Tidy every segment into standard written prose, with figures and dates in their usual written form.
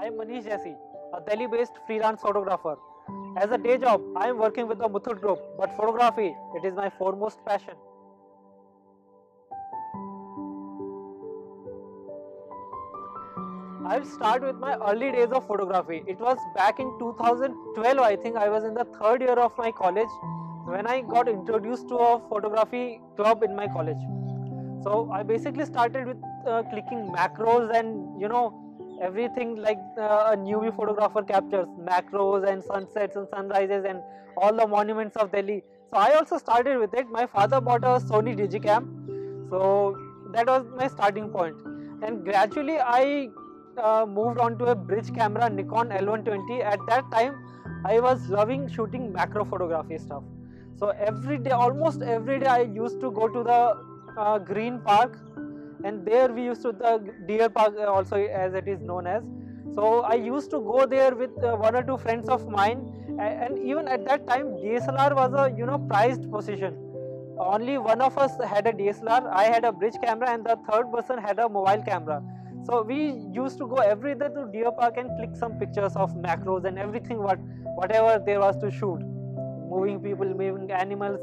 I am Manish Jaisi, a Delhi-based freelance photographer. As a day job, I am working with the Muthoot Group, but photography, it is my foremost passion. I'll start with my early days of photography. It was back in 2012, I think I was in the third year of my college when I got introduced to a photography club in my college. So I basically started with clicking macros and everything like a newbie photographer captures macros and sunsets and sunrises and all the monuments of Delhi. So I also started with it. My father bought a Sony Digicam, so that was my starting point. And gradually I moved on to a bridge camera Nikon L120. At that time, I was loving shooting macro photography stuff. So every day, almost every day, I used to go to the Green Park, and there we used to the Deer Park also, as it is known as. So I used to go there with one or two friends of mine, and even at that time DSLR was a prized possession. Only one of us had a DSLR. I had a bridge camera, and the third person had a mobile camera. So we used to go every day to Deer Park and click some pictures of macros and everything whatever there was to shoot, moving people, moving animals.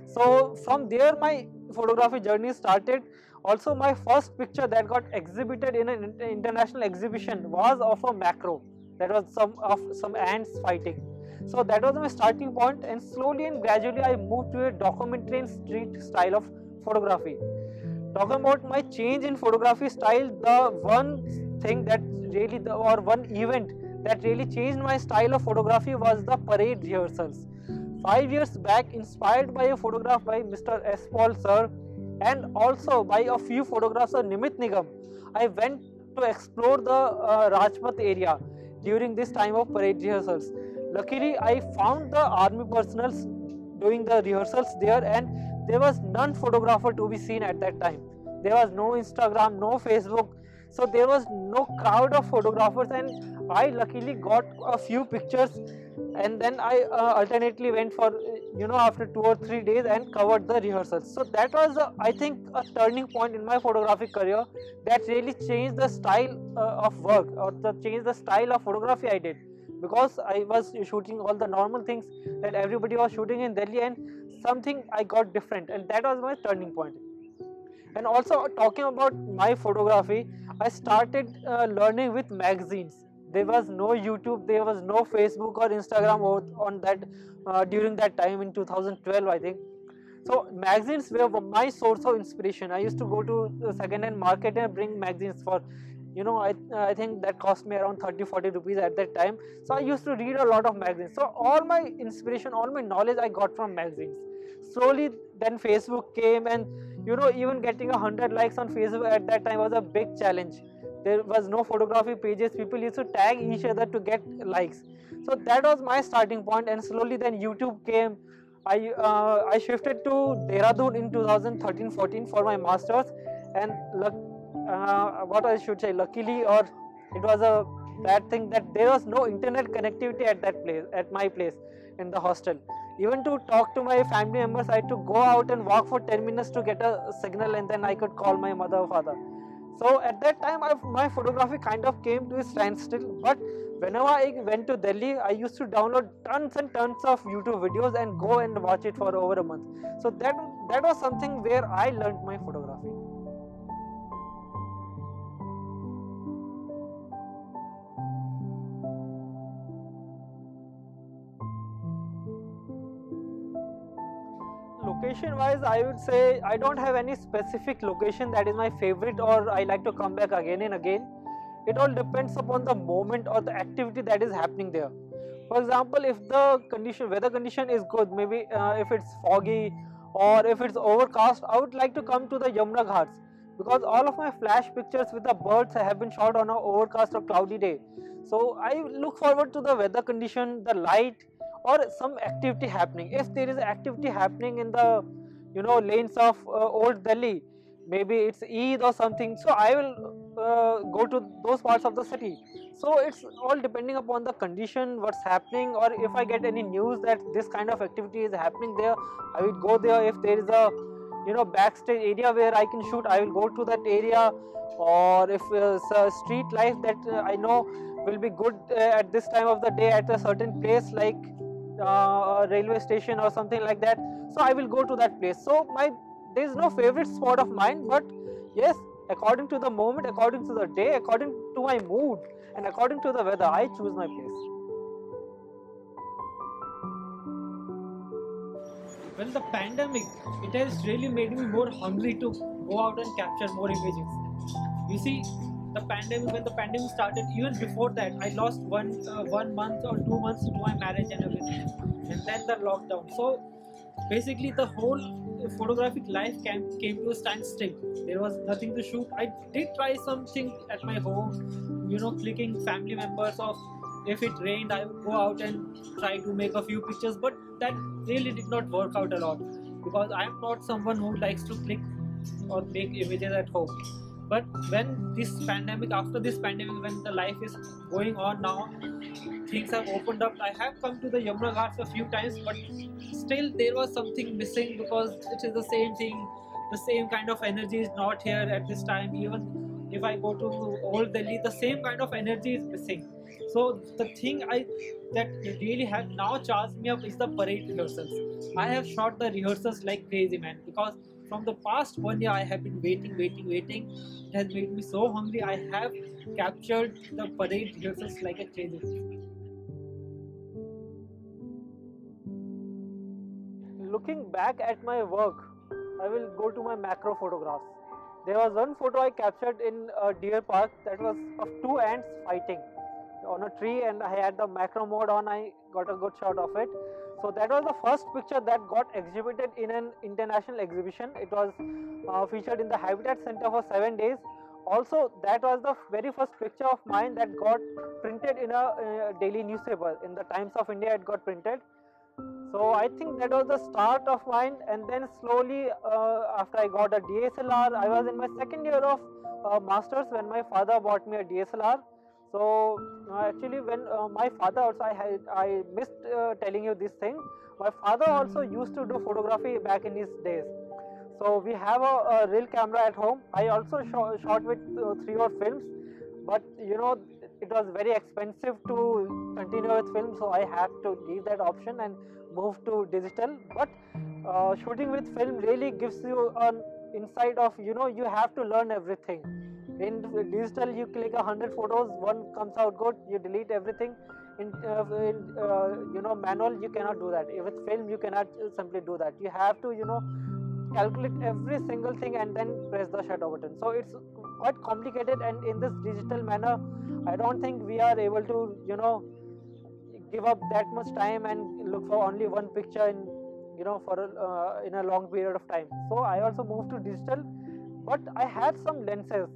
So from there my photography journey started. Also, my first picture that got exhibited in an international exhibition was of a macro. That was some ants fighting. So that was my starting point, and slowly and gradually I moved to a documentary and street style of photography. Talking about my change in photography style, the one thing that really, or one event that really changed my style of photography was the parade rehearsals. 5 years back, inspired by a photograph by Mr. S. Paul Sir and also by a few photographs of Nimit Nigam, I went to explore the Rajpath area during this time of parade rehearsals. Luckily, I found the army personals doing the rehearsals there, and there was none photographer to be seen at that time. There was no Instagram, no Facebook, so there was no crowd of photographers, and I luckily got a few pictures, and then I alternately went for after 2 or 3 days and covered the rehearsals. So that was I think a turning point in my photographic career that really changed the style of work, or changed the style of photography I did, because I was shooting all the normal things that everybody was shooting in Delhi, and something I got different, and that was my turning point. And also, talking about my photography, I started learning with magazines. There was no YouTube, there was no Facebook or Instagram on that during that time in 2012, I think. So magazines were my source of inspiration. I used to go to the second-hand market and bring magazines for, I think that cost me around 30-40 rupees at that time. So I used to read a lot of magazines. So all my inspiration, all my knowledge I got from magazines. Slowly then Facebook came, and even getting 100 likes on Facebook at that time was a big challenge. There was no photography pages. People used to tag each other to get likes. So that was my starting point, and slowly then YouTube came. I shifted to Dehradun in 2013-14 for my masters, and what I should say, luckily, or it was a bad thing, that there was no internet connectivity at that place, at my place in the hostel. Even to talk to my family members, I had to go out and walk for 10 minutes to get a signal, and then I could call my mother or father. So at that time, my photography kind of came to a standstill. But whenever I went to Delhi, I used to download tons and tons of YouTube videos and go and watch it for over a month. So that was something where I learned my photography. Location wise, I would say I don't have any specific location that is my favorite or I like to come back again and again. It all depends upon the moment or the activity that is happening there. For example, if the weather condition is good, maybe if it's foggy or if it's overcast, I would like to come to the Yamuna Ghats, because all of my flash pictures with the birds have been shot on an overcast or cloudy day. So I look forward to the weather condition, the light, or some activity happening. If there is activity happening in the lanes of old Delhi, maybe it's Eid or something, so I will go to those parts of the city. So it's all depending upon the condition, what's happening, or if I get any news that this kind of activity is happening there, I will go there. If there is a backstage area where I can shoot, I will go to that area. Or if it's a street life that I know will be good at this time of the day at a certain place, like a railway station or something like that. So I will go to that place. So there is no favorite spot of mine, but yes, according to the moment, according to the day, according to my mood, and according to the weather, I choose my place. Well, the pandemic, it has really made me more hungry to go out and capture more images. You see, when the pandemic started, even before that, I lost one month or 2 months to my marriage and everything, and then the lockdown. So basically, the whole photographic life came to a standstill. There was nothing to shoot. I did try something at my home, clicking family members of. If it rained, I would go out and try to make a few pictures, but that really did not work out a lot because I am not someone who likes to click or make images at home. But after this pandemic, when the life is going on now, things have opened up. I have come to the Yamuna Ghats a few times, but still there was something missing because it is the same thing. The same kind of energy is not here at this time. Even if I go to Old Delhi, the same kind of energy is missing. So the thing that really have now charged me up is the parade rehearsals. I have shot the rehearsals like crazy, man, because from the past 1 year I have been waiting. It has made me so hungry. I have captured the parade rehearsals like a crazy. Looking back at my work, I will go to my macro photographs. There was one photo I captured in a deer park that was of two ants fighting on a tree, and I had the macro mode on. I got a good shot of it. So that was the first picture that got exhibited in an international exhibition. It was featured in the Habitat Center for 7 days. Also, that was the very first picture of mine that got printed in a daily newspaper. In the Times of India, it got printed. So I think that was the start of mine, and then slowly after I got a DSLR, I was in my second year of masters when my father bought me a DSLR. So actually, when my father also, I missed telling you this thing. My father also used to do photography back in his days. So we have a real camera at home. I also shot with 3 or films, but it was very expensive to continue with film, so I had to leave that option and move to digital. But shooting with film really gives you an insight of you have to learn everything. In digital, you click 100 photos, one comes out good, you delete everything. In manual, you cannot do that. With film, you cannot simply do that. You have to calculate every single thing and then press the shutter button. So it's quite complicated, and in this digital manner, I don't think we are able to give up that much time and look for only one picture in in a long period of time. So I also moved to digital, but I had some lenses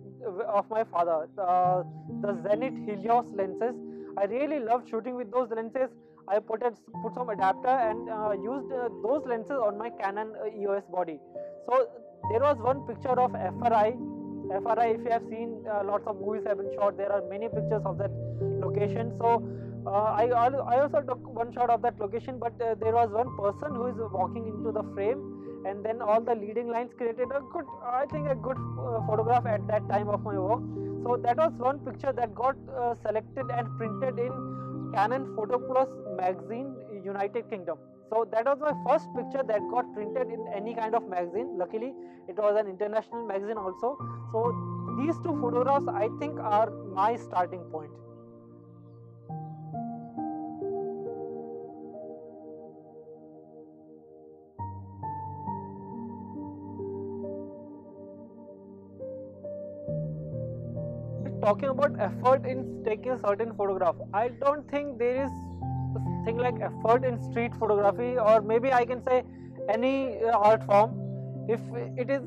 of my father, the Zenith Helios lenses. I really loved shooting with those lenses. I put some adapter and used those lenses on my Canon EOS body. So there was one picture of FRI. If you have seen, lots of movies have been shot. There are many pictures of that location. So I also took one shot of that location, but there was one person who is walking into the frame, and then all the leading lines created a good photograph at that time of my work. So that was one picture that got selected and printed in Canon Photo Plus magazine, United Kingdom. So that was my first picture that got printed in any kind of magazine. Luckily, it was an international magazine also. So these two photographs, I think, are my starting point. Talking about effort in taking a certain photograph, I don't think there is a thing like effort in street photography, or maybe I can say any art form. If it is,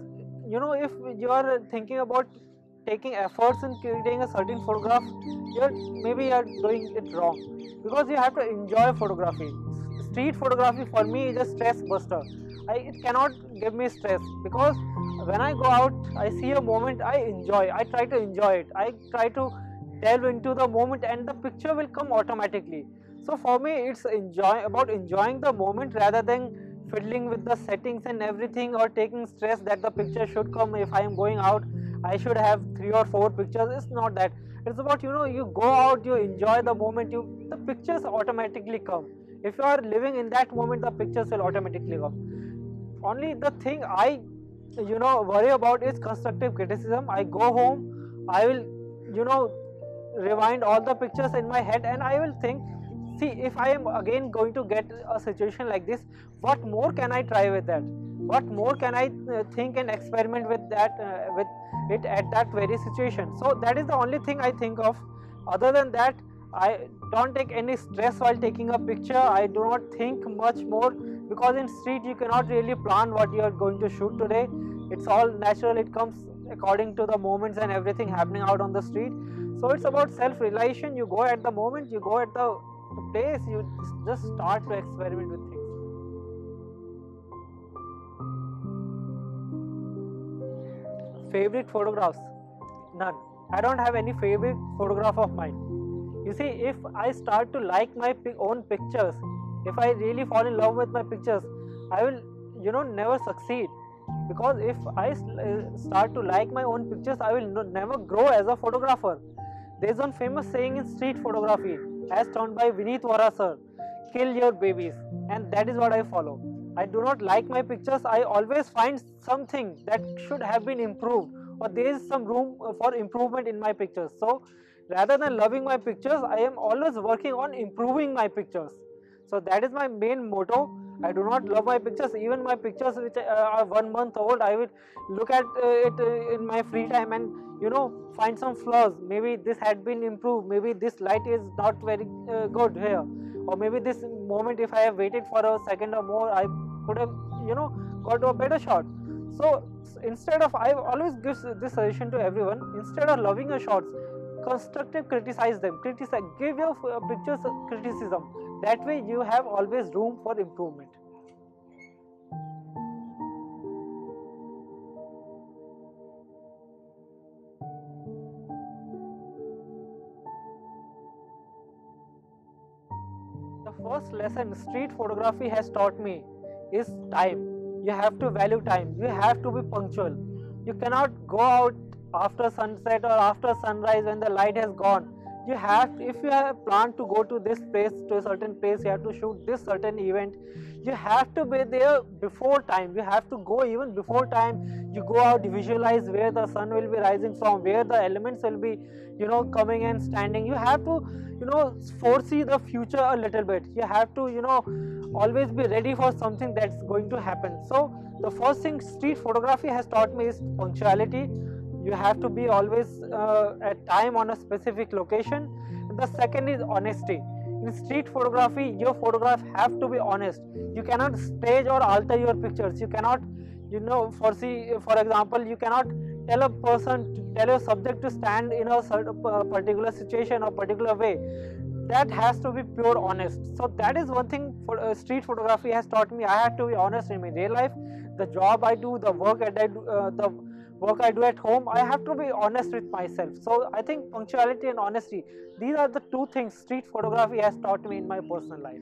if you are thinking about taking efforts in creating a certain photograph, maybe you are doing it wrong, because you have to enjoy photography. Street photography for me is a stress buster. It cannot give me stress, because when I go out, I see a moment, I try to enjoy it. I try to delve into the moment, and the picture will come automatically. So for me, it's about enjoying the moment rather than fiddling with the settings and everything, or taking stress that the picture should come if I am going out. I should have 3 or 4 pictures. It's not that. It's about, you go out, you enjoy the moment, the pictures automatically come. If you are living in that moment, the pictures will automatically come. Only the thing I worry about is constructive criticism. I go home, I will rewind all the pictures in my head, and I will think, see, if I am again going to get a situation like this, what more can I try with that, what more can I think and experiment with that, with it at that very situation. So that is the only thing I think of. Other than that, I don't take any stress while taking a picture. I do not think much more, because in street you cannot really plan what you are going to shoot today. It's all natural, it comes according to the moments and everything happening out on the street. So it's about self-realization. You go at the moment, you go at the place, you just start to experiment with things. Favorite photographs? None. I don't have any favorite photograph of mine. You see, if I start to like my own pictures, if I really fall in love with my pictures, I will never succeed. Because if I start to like my own pictures, I will never grow as a photographer. There is one famous saying in street photography, as told by Vineet Vora sir, kill your babies, and that is what I follow. I do not like my pictures. I always find something that should have been improved, or there is some room for improvement in my pictures. So rather than loving my pictures, I am always working on improving my pictures. So that is my main motto. I do not love my pictures. Even my pictures which are 1 month old, I will look at it in my free time and find some flaws. Maybe this had been improved, maybe this light is not very good here, or maybe this moment, if I have waited for a second or more, I could have got to a better shot. So instead of, I always give this suggestion to everyone, instead of loving your shots, constructive criticize them, give your pictures criticism. That way you have always room for improvement. The first lesson street photography has taught me is time. You have to value time. You have to be punctual. You cannot go out after sunset or after sunrise when the light has gone. You have, if you have planned to go to this place, to a certain place, you have to shoot this certain event, you have to be there before time. You have to go even before time. You go out, visualize where the sun will be rising from, where the elements will be coming and standing. You have to foresee the future a little bit. You have to always be ready for something that's going to happen. So the first thing street photography has taught me is punctuality. You have to be always at time on a specific location. And the second is honesty. In street photography, your photograph have to be honest. You cannot stage or alter your pictures. You cannot foresee, for example, you cannot tell your subject to stand in a certain particular situation or particular way. That has to be pure honest. So that is one thing for street photography has taught me. I have to be honest in my real life. The job I do, the work that I do, work I do at home, I have to be honest with myself. So I think punctuality and honesty, these are the two things street photography has taught me in my personal life.